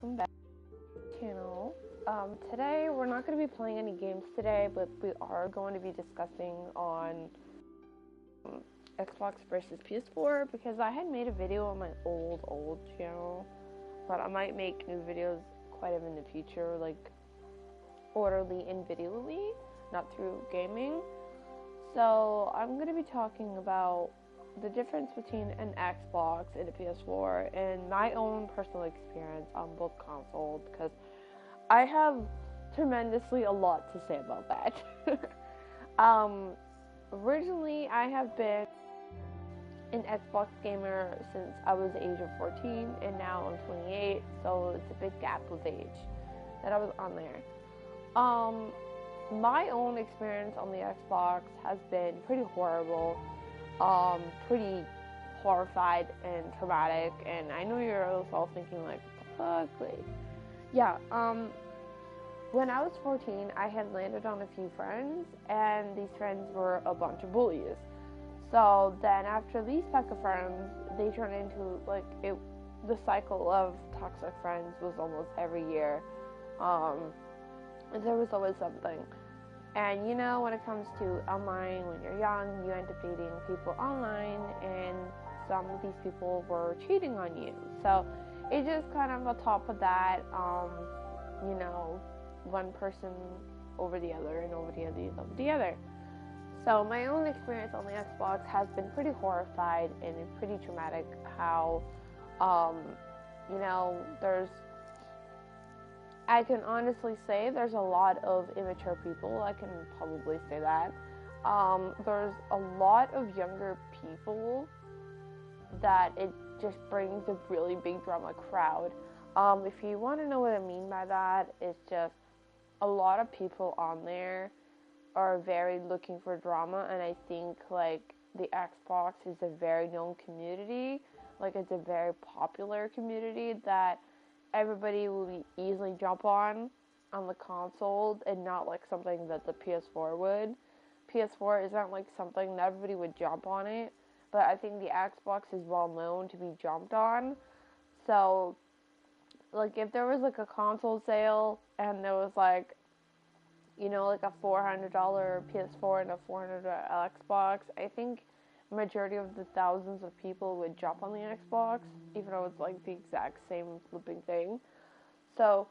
Welcome back to the channel. Today we're not going to be playing any games today, but we are going to be discussing on Xbox versus PS4 because I had made a video on my old channel, but I might make new videos quite in the future, like orderly and videoly, not through gaming. So I'm going to be talking about the difference between an Xbox and a PS4 and my own personal experience on both consoles, because I have tremendously a lot to say about that. Originally I have been an Xbox gamer since I was the age of 14, and now I'm 28, so it's a big gap of age that I was on there. My own experience on the Xbox has been pretty horrible, pretty horrified and traumatic, and I know you're all thinking like, what the fuck, like, yeah, when I was 14, I had landed on a few friends, and these friends were a bunch of bullies. So then after these pack of friends, they turned into, like, the cycle of toxic friends was almost every year. There was always something. And you know, when it comes to online, when you're young, you end up dating people online, and some of these people were cheating on you. So it just kind of on top of that, you know, one person over the other and over the other. So my own experience on the Xbox has been pretty horrified and pretty traumatic. How, you know, I can honestly say there's a lot of immature people. I can probably say that. There's a lot of younger people that it just brings a really big drama crowd. If you want to know what I mean by that, it's just a lot of people on there are very looking for drama, and I think like the Xbox is a very known community, like it's a very popular community that everybody will easily jump on the console, and not like something that the PS4 would. PS4 isn't like something that everybody would jump on it, but I think the Xbox is well known to be jumped on. So like if there was like a console sale and there was like, you know, like a $400 PS4 and a $400 Xbox, I think majority of the thousands of people would jump on the Xbox, even though it's like the exact same flipping thing. So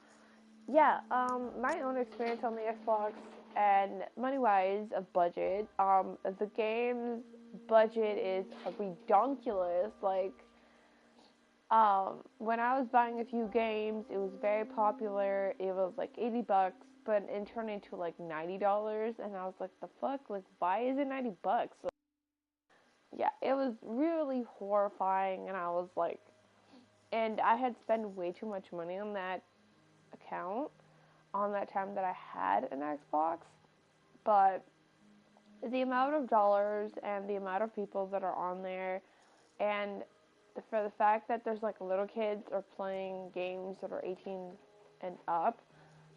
yeah, my own experience on the Xbox, and money-wise, a budget. The game's budget is redonkulous. Like, when I was buying a few games, it was very popular. It was like $80, but it turned into like $90, and I was like, the fuck? Like, why is it $90? So, yeah, it was really horrifying, and I was like, and I had spent way too much money on that account on that time that I had an Xbox, but the amount of dollars and the amount of people that are on there, and for the fact that there's like little kids are playing games that are 18 and up,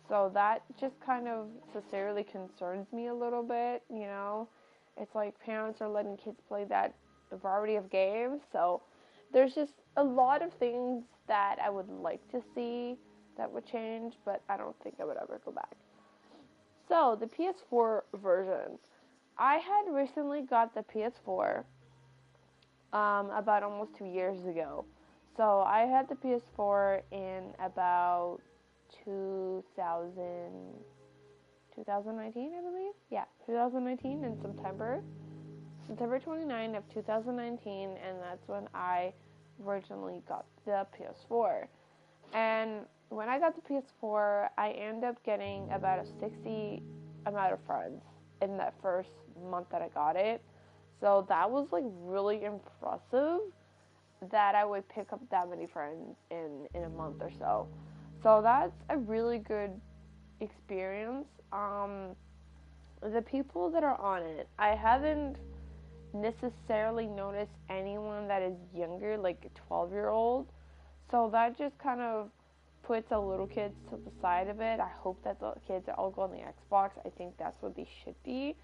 so that just kind of sincerely concerns me a little bit, you know. It's like parents are letting kids play that variety of games, so there's just a lot of things that I would like to see that would change, but I don't think I would ever go back. So, the PS4 version. I had recently got the PS4 about almost 2 years ago. So, I had the PS4 in about 2019, I believe. Yeah, 2019 in September. September 29th of 2019, and that's when I originally got the PS4. And when I got the PS4, I ended up getting about a 60 amount of friends in that first month that I got it. So that was like really impressive that I would pick up that many friends in a month or so. So that's a really good experience. The people that are on it, I haven't necessarily noticed anyone that is younger, like a 12-year-old. So that just kind of puts the little kids to the side of it. I hope that the kids all go on the Xbox. I think that's what they should be.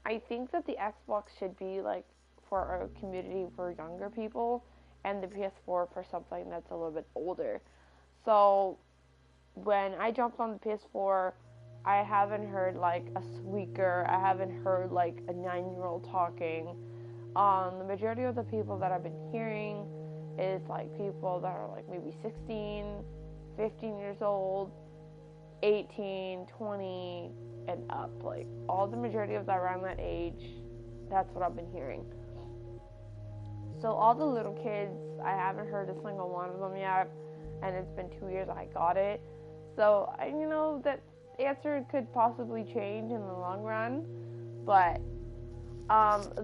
I think that the Xbox should be like for a community for younger people, and the PS4 for something that's a little bit older. So when I jumped on the PS4, I haven't heard like a squeaker. I haven't heard like a 9-year-old talking. The majority of the people that I've been hearing is like people that are like maybe 16, 15 years old, 18, 20, and up. Like all the majority of that around that age, that's what I've been hearing. So all the little kids, I haven't heard a single one of them yet, and it's been 2 years I got it. So that answer could possibly change in the long run, but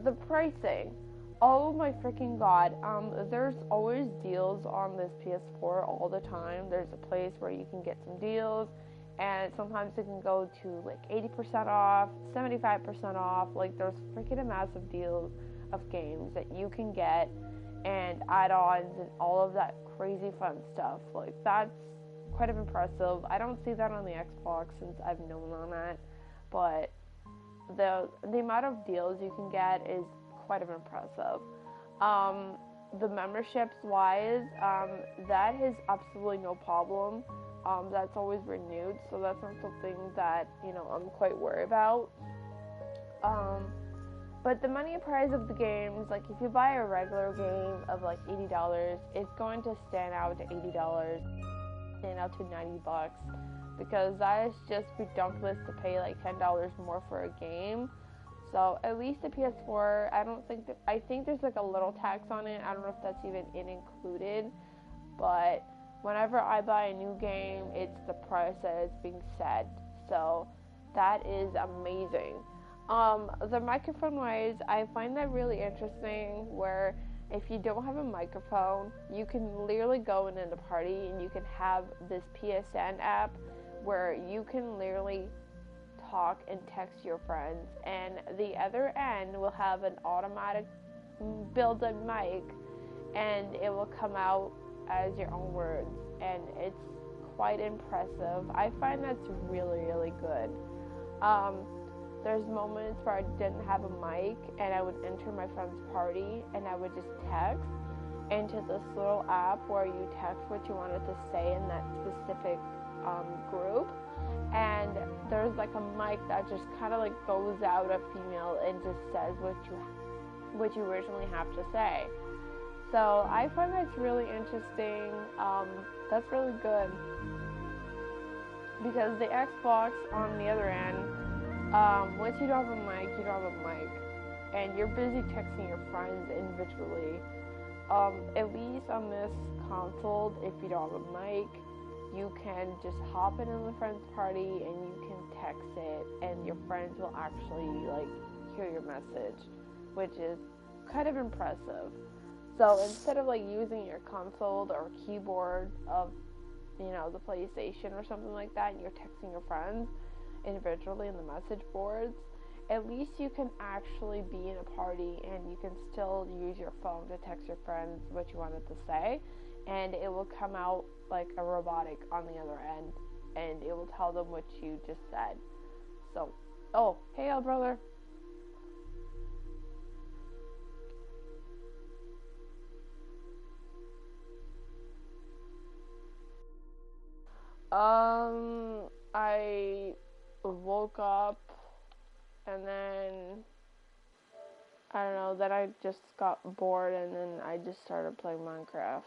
the pricing. Oh my freaking god. There's always deals on this PS4 all the time. There's a place where you can get some deals, and sometimes it can go to like 80% off, 75% off. Like there's freaking massive deals of games that you can get and add-ons and all of that crazy fun stuff. Like that's quite impressive. I don't see that on the Xbox since I've known on that, but the amount of deals you can get is quite impressive. The memberships wise, that is absolutely no problem. That's always renewed, so that's not something that I'm quite worried about. But the money price of the games, like if you buy a regular game of like $80, it's going to stand out to $80, stand out to $90, because that is just ridiculous to pay like $10 more for a game. So at least the PS4, I think there's like a little tax on it. I don't know if that's even included, but whenever I buy a new game, it's the price that is being set. So that is amazing. The microphone wise, I find that really interesting, where if you don't have a microphone, you can literally go in a party and you can have this PSN app where you can literally talk and text your friends, and the other end will have an automatic built-in mic, and it will come out as your own words, and it's quite impressive. I find that's really, really good. There's moments where I didn't have a mic, and I would enter my friend's party, and I would just text into this little app where you text what you wanted to say in that specific group, and there's like a mic that just kind of like goes out a female and just says what you originally have to say. So I find that's really interesting. That's really good, because the Xbox on the other end, once you don't have a mic, you don't have a mic, and you're busy texting your friends individually. At least on this console, if you don't have a mic, you can just hop in on the friend's party and you can text it, and your friends will actually like hear your message, which is kind of impressive. So instead of like using your console or keyboard of the PlayStation or something like that, and you're texting your friends individually in the message boards, at least you can actually be in a party and you can still use your phone to text your friends what you wanted to say, and it will come out like a robotic on the other end, and it will tell them what you just said. So, oh, hey, old brother. I woke up, and then I don't know, then I just got bored, and then I just started playing Minecraft.